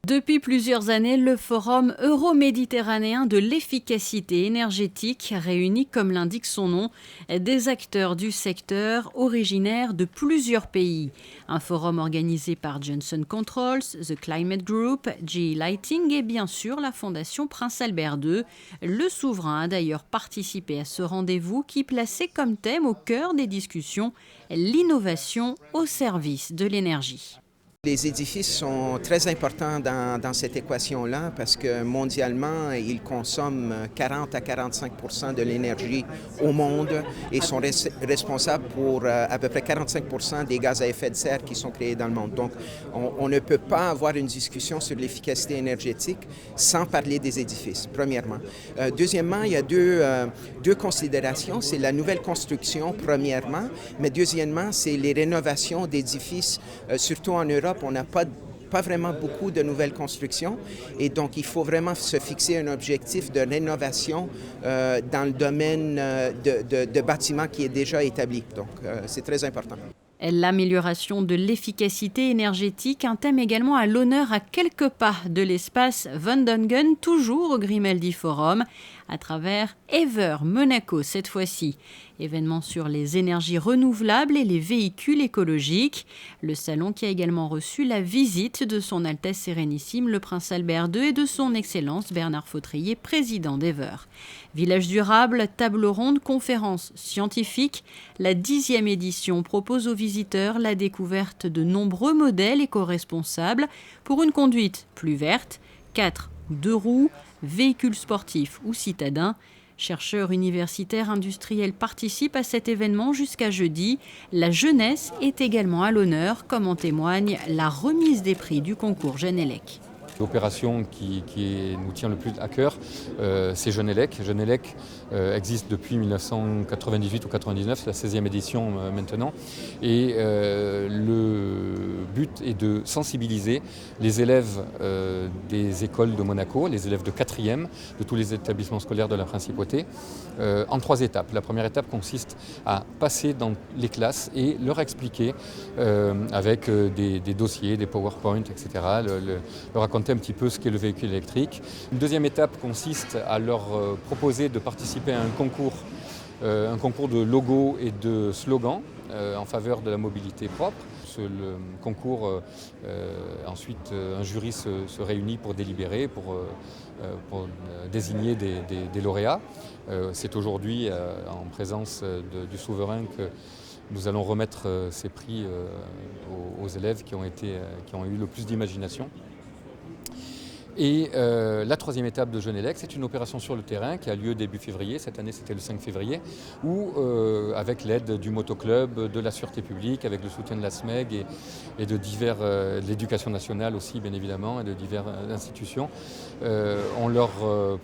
Depuis plusieurs années, le Forum euro-méditerranéen de l'efficacité énergétique réunit, comme l'indique son nom, des acteurs du secteur originaires de plusieurs pays. Un forum organisé par Johnson Controls, The Climate Group, GE Lighting et bien sûr la Fondation Prince Albert II. Le souverain a d'ailleurs participé à ce rendez-vous qui plaçait comme thème au cœur des discussions l'innovation au service de l'énergie. Les édifices sont très importants dans cette équation-là parce que mondialement, ils consomment 40 à 45% de l'énergie au monde et sont responsables pour à peu près 45% des gaz à effet de serre qui sont créés dans le monde. Donc, on ne peut pas avoir une discussion sur l'efficacité énergétique sans parler des édifices, premièrement. Deuxièmement, il y a deux considérations. C'est la nouvelle construction, premièrement, mais deuxièmement, c'est les rénovations d'édifices, surtout en Europe. On n'a pas vraiment beaucoup de nouvelles constructions et donc il faut vraiment se fixer un objectif de rénovation dans le domaine de bâtiments qui est déjà établi. Donc c'est très important. L'amélioration de l'efficacité énergétique, un thème également à l'honneur à quelques pas de l'espace Van Dongen, toujours au Grimaldi Forum, à travers Ever Monaco cette fois-ci. Événement sur les énergies renouvelables et les véhicules écologiques. Le salon qui a également reçu la visite de son Altesse Sérénissime le Prince Albert II et de son Excellence Bernard Fautrier, président d'Ever. Village durable, table ronde, conférence scientifique. La 10e édition propose aux visiteurs la découverte de nombreux modèles éco-responsables pour une conduite plus verte, 4 ou 2 roues, véhicules sportifs ou citadins. Chercheurs universitaires industriels participent à cet événement jusqu'à jeudi. La jeunesse est également à l'honneur, comme en témoigne la remise des prix du concours Genelec. L'opération qui nous tient le plus à cœur, c'est Genelec. Genelec existe depuis 1998 ou 99, c'est la 16e édition maintenant. Et le but est de sensibiliser les élèves des écoles de Monaco, les élèves de 4e, de tous les établissements scolaires de la Principauté, en 3 étapes. La première étape consiste à passer dans les classes et leur expliquer avec des dossiers, des PowerPoint, etc., leur raconter un petit peu ce qu'est le véhicule électrique. Une deuxième étape consiste à leur proposer de participer à un concours de logos et de slogans en faveur de la mobilité propre. Le concours, ensuite, un jury se réunit pour délibérer, pour désigner des lauréats. C'est aujourd'hui, en présence du souverain, que nous allons remettre ces prix aux élèves qui ont eu le plus d'imagination. Et la 3e étape de Genelec, c'est une opération sur le terrain qui a lieu début février. Cette année, c'était le 5 février, où, avec l'aide du motoclub, de la sûreté publique, avec le soutien de la SMEG et de de l'éducation nationale aussi, bien évidemment, et de diverses institutions, on leur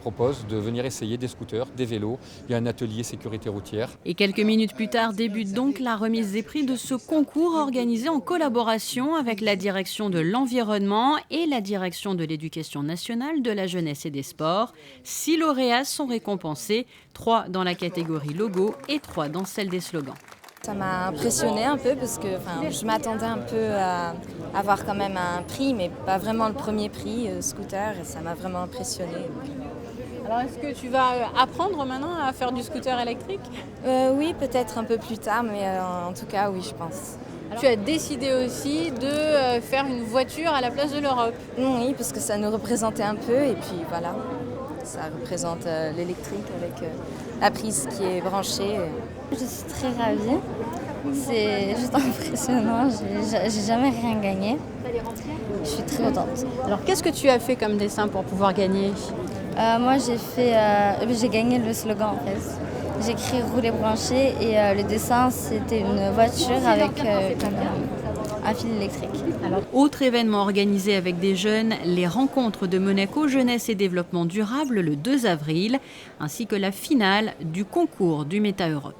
propose de venir essayer des scooters, des vélos. Il y a un atelier sécurité routière. Et quelques minutes plus tard débute donc la remise des prix de ce concours organisé en collaboration avec la direction de l'environnement et la direction de l'éducation nationale, de la jeunesse et des sports. 6 lauréats sont récompensés, 3 dans la catégorie logo et 3 dans celle des slogans. Ça m'a impressionnée un peu parce que je m'attendais un peu à avoir quand même un prix, mais pas vraiment le premier prix, scooter, et ça m'a vraiment impressionnée. Alors est-ce que tu vas apprendre maintenant à faire du scooter électrique ? Oui, peut-être un peu plus tard, mais en tout cas, oui, je pense. Alors, tu as décidé aussi de faire une voiture à la place de l'Europe. Oui, parce que ça nous représentait un peu, et puis voilà, ça représente l'électrique avec la prise qui est branchée. Je suis très ravie, c'est juste impressionnant, j'ai jamais rien gagné, je suis très contente. Alors qu'est-ce que tu as fait comme dessin pour pouvoir gagner ? Moi j'ai gagné le slogan en fait. J'ai écrit rouler branché et le dessin c'était une voiture avec un fil électrique. Alors, autre événement organisé avec des jeunes, les rencontres de Monaco Jeunesse et Développement Durable le 2 avril, ainsi que la finale du concours du Méta Europe.